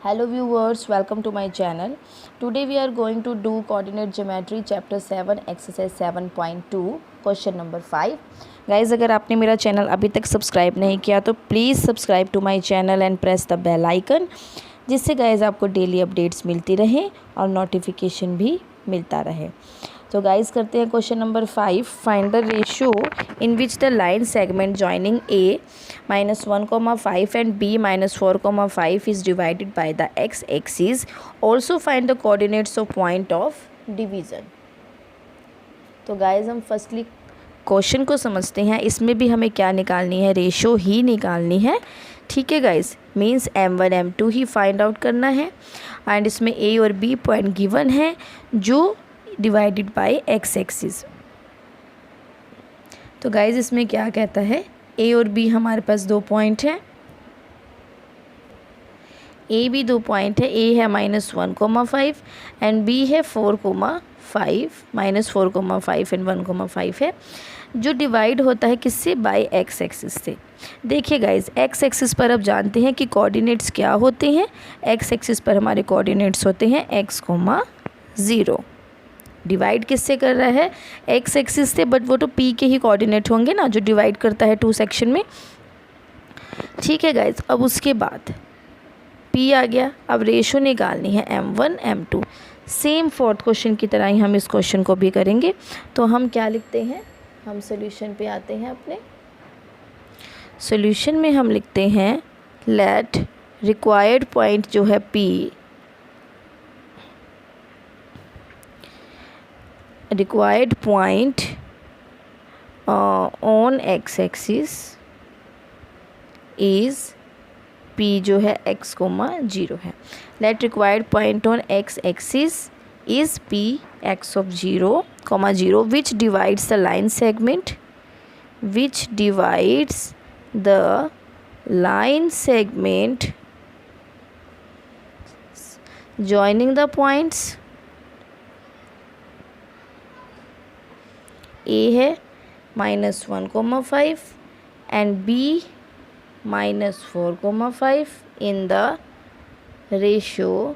Hello viewers, welcome to my channel. Today we are going to do coordinate geometry chapter 7 exercise 7.2 question number 5. Guys, अगर आपने मेरा channel अभी तक subscribe नहीं किया तो please subscribe to my channel and press the bell icon, जिससे guys आपको डेली अपडेट्स मिलती रहें और नोटिफिकेशन भी मिलता रहे। तो गाइज करते हैं question number 5। Find the ratio in which the line segment joining a -1,5 and b -4,5 is divided by the x axis. Also find the coordinates of point of division. तो गाइज हम firstly question को समझते हैं। इसमें भी हमें क्या निकालनी है, रेशो ही निकालनी है। ठीक है गाइज, मीन्स m1 m2 ही फाइंड आउट करना है। एंड इसमें a और b पॉइंट गिवन है जो डिवाइडेड बाय एक्स एक्सिस। तो गाइज इसमें क्या कहता है, a और b हमारे पास दो पॉइंट हैं, a भी दो पॉइंट है, a है -1,5 एंड b है 4,5 -4,5 एंड 1,5 है, जो डिवाइड होता है किससे, बाय एक्स एक्सिस से। देखिए गाइज, एक्स एक्सिस पर अब जानते हैं कि कोऑर्डिनेट्स क्या होते हैं। एक्स एक्सिस पर हमारे कोऑर्डिनेट्स होते हैं x, 0। डिवाइड किससे कर रहा है, एक्स एक्सिस से, बट वो तो p के ही कोऑर्डिनेट होंगे ना, जो डिवाइड करता है 2 सेक्शन में। ठीक है गाइज, अब उसके बाद p आ गया। अब रेशो निकालनी है m1 m2। Same fourth question की तरह ही हम इस क्वेश्चन को भी करेंगे। तो हम क्या लिखते हैं, हम सोल्यूशन पे आते हैं। अपने सोल्यूशन में हम लिखते हैं लेट रिक्वायर्ड पॉइंट जो है p, required point on x axis is p जो है x, 0 है। Late required point on x axis is p x of 0, 0 which divides the line segment, which divides the line segment joining the points a है -1,5 and b -4,5 in the ratio,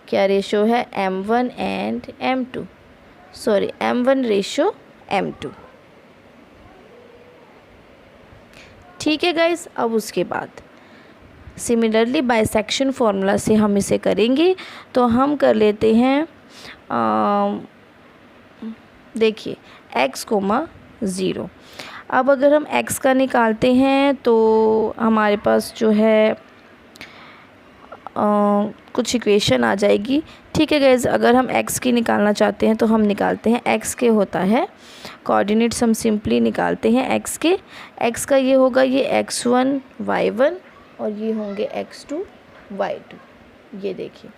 क्या ratio है, m1 and m2, sorry m1 ratio m2। ठीक है guys, अब उसके बाद similarly bisection formula से हम इसे करेंगे। तो हम कर लेते हैं, देखिए x, 0। अब अगर हम x का निकालते हैं तो हमारे पास जो है कुछ इक्वेशन आ जाएगी। ठीक है गाइज, अगर हम x की निकालना चाहते हैं तो हम निकालते हैं, x के होता है कोऑर्डिनेट्स, हम सिंपली निकालते हैं x के। x का ये होगा, ये x1 y1 और ये होंगे x2 y2। ये देखिए,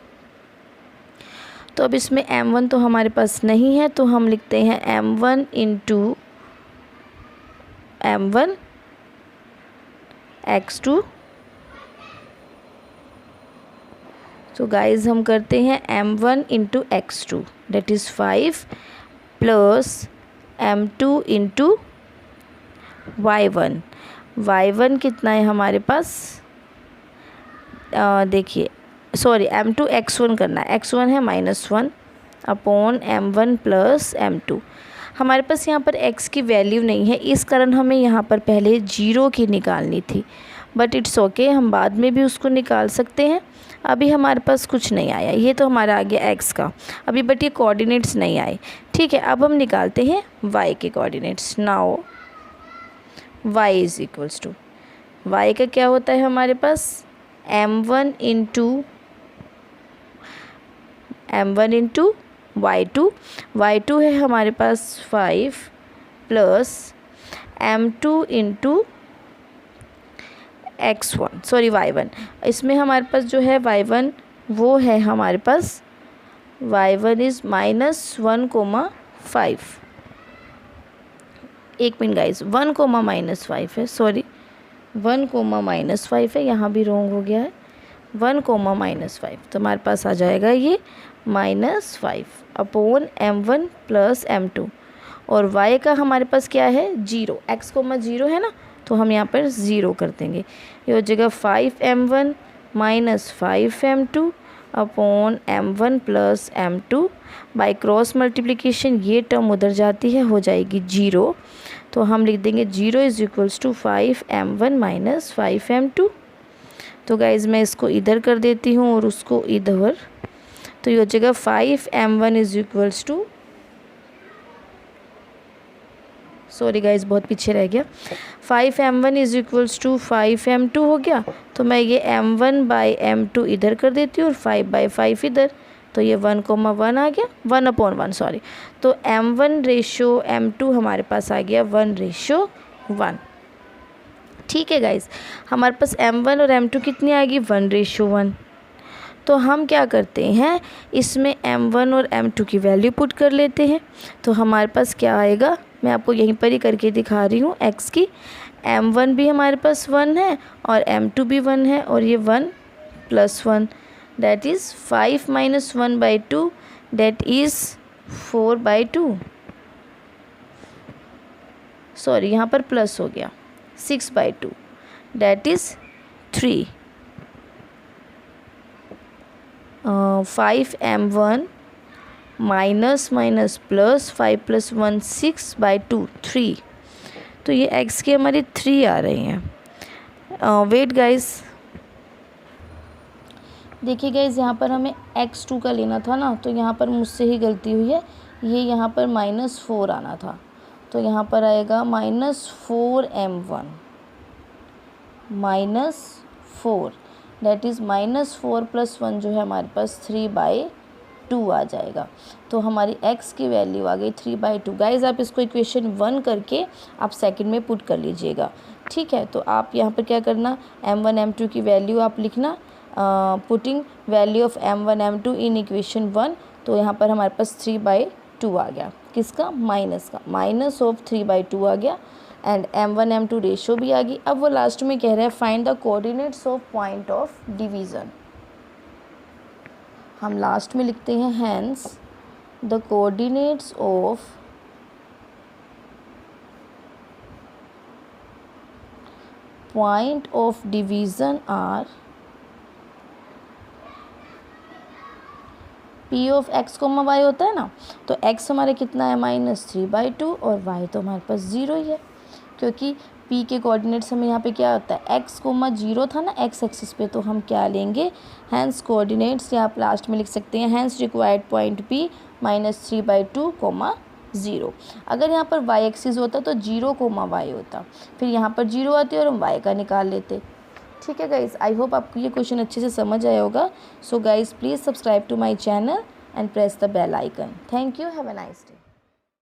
तो अब इसमें m1 तो हमारे पास नहीं है, तो हम लिखते हैं m1 इंटू m1 x2। तो गाइज हम करते हैं m1 into x2 that is 5 plus m2 into y1। y1 कितना है हमारे पास, देखिए सॉरी m2 x1 करना है, x1 है -1 अपॉन m1 प्लस m2। हमारे पास यहाँ पर x की वैल्यू नहीं है, इस कारण हमें यहाँ पर पहले 0 की निकालनी थी, बट इट्स ओके, हम बाद में भी उसको निकाल सकते हैं। अभी हमारे पास कुछ नहीं आया, ये तो हमारा आ गया x का अभी, बट ये कोऑर्डिनेट्स नहीं आए। ठीक है, अब हम निकालते हैं y के coordinates. Now y is equals to, y का क्या होता है हमारे पास, m1 इंटू y2 है हमारे पास 5 plus m2 into x1 sorry y1। इसमें हमारे पास जो है y1 वो है हमारे पास, y1 इज़ -1,5। एक मिनट गाइज, 1,-5 है, सॉरी 1,-5 है, यहाँ भी रॉन्ग हो गया है, 1,-5। तो हमारे पास आ जाएगा ये -5 अपॉन m1 प्लस m2, और y का हमारे पास क्या है, 0, x, 0 है ना, तो हम यहाँ पर ज़ीरो कर देंगे। ये हो जाएगा 5m1 minus 5m2 upon m1 plus m2 by cross multiplication ये टर्म उधर जाती है, हो जाएगी 0। तो हम लिख देंगे 0 is equals to 5m1 minus 5m2। तो गाइज़ मैं इसको इधर कर देती हूँ और उसको इधर, तो ये हो जाएगा 5m1 is equals to, sorry guys बहुत पीछे रह गया, 5m1 is equals to 5m2 हो गया। तो मैं ये m1 बाई m2 इधर कर देती हूँ और 5/5 इधर, तो ये 1,1 आ गया, 1/1 सॉरी। तो m1 रेशो m2 हमारे पास आ गया 1:1। ठीक है गाइज़, हमारे पास m1 और m2 कितनी आ गई 1:1। तो हम क्या करते हैं, इसमें m1 और m2 की वैल्यू पुट कर लेते हैं। तो हमारे पास क्या आएगा, मैं आपको यहीं पर ही करके दिखा रही हूँ x की। m1 भी हमारे पास 1 है और m2 भी 1 है और ये 1 + 1 that is 5 - 1/2 that is 4/2, sorry यहाँ पर प्लस हो गया, 6/2 that is 3। 5m1 minus minus plus 5 + 1 6/2 3। तो ये x की हमारी 3 आ रही हैं। वेट गाइस, देखिए गाइस यहाँ पर हमें x2 का लेना था ना, तो यहाँ पर मुझसे ही गलती हुई है, ये यहाँ पर -4 आना था। तो यहाँ पर आएगा -4m1 -4 दैट इज़ -4 + 1 जो है हमारे पास 3/2 आ जाएगा। तो हमारी x की वैल्यू आ गई 3/2। गाइज़ आप इसको इक्वेशन 1 करके आप सेकंड में पुट कर लीजिएगा, ठीक है। तो आप यहाँ पर क्या करना, m1 m2 की वैल्यू आप लिखना, putting value of m1 m2 in equation 1। तो यहाँ पर हमारे पास 3/2 आ गया, किसका, माइनस का, माइनस ऑफ 3/2 आ गया एंड m1 m2 रेशो भी आ गई। अब वो लास्ट में कह रहे हैं find the coordinates of point of division. हम लास्ट में लिखते हैं hence the coordinates of point of division are p of x, y होता है ना, तो x हमारे कितना है -3/2 और y तो हमारे पास 0 ही है, क्योंकि p के कोऑर्डिनेट्स हमें यहाँ पे क्या होता है, x, 0 था ना x एक्सिस पे, तो हम क्या लेंगे, हैंस कोऑर्डिनेट्स, या आप लास्ट में लिख सकते हैं हैंस रिक्वायर्ड पॉइंट p -3/2, 0। अगर यहाँ पर y एक्सिस होता तो 0, y होता, फिर यहाँ पर 0 आती और हम y का निकाल लेते। ठीक है गाइज़, आई होप आपको ये क्वेश्चन अच्छे से समझ आया होगा। So guys please subscribe to my channel and press the bell icon. Thank you, have a nice day.